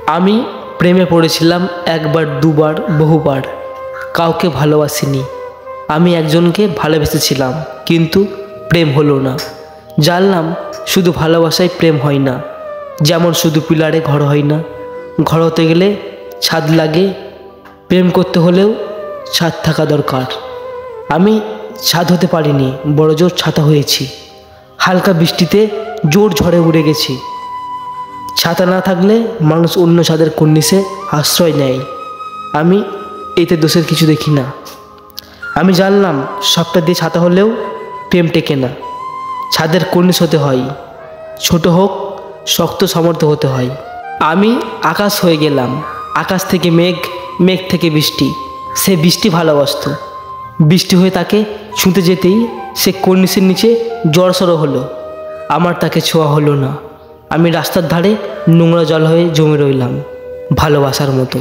আমি প্রেমে পড়েছিলাম একবার দুবার বহুবার, কাউকে ভালোবাসিনি। আমি একজনকে ভালোবেসেছিলাম, কিন্তু প্রেম হলো না। জানলাম শুধু ভালোবাসায় প্রেম হয় না, যেমন শুধু পিলারে ঘর হয় না। ঘর হতে গেলে ছাদ লাগে, প্রেম করতে হলেও ছাদ থাকা দরকার। আমি ছাদ হতে পারিনি, বড় জোর ছাতা হয়েছি। হালকা বৃষ্টিতে জোর ঝড়ে উড়ে গেছি। ছাতা না থাকলে মানুষ অন্য ছাদের কর্নিশে আশ্রয় নেয়। আমি এতে দোষের কিছু দেখি না। আমি জানলাম সবটা দিয়ে ছাতা হলেও প্রেম টেকে না। ছাদের কর্নিশ হতে হয়, ছোট হোক, শক্ত সামর্থ্য হতে হয়। আমি আকাশ হয়ে গেলাম, আকাশ থেকে মেঘ, মেঘ থেকে বৃষ্টি। সে বৃষ্টি ভালোবাসত। বৃষ্টি হয়ে তাকে ছুঁতে যেতেই সে কর্নিশের নিচে জড়সড় হলো। আমার তাকে ছোঁয়া হলো না। আমি রাস্তার ধারে নোংরা জল হয়ে জমে রইলাম, ভালোবাসার মতো।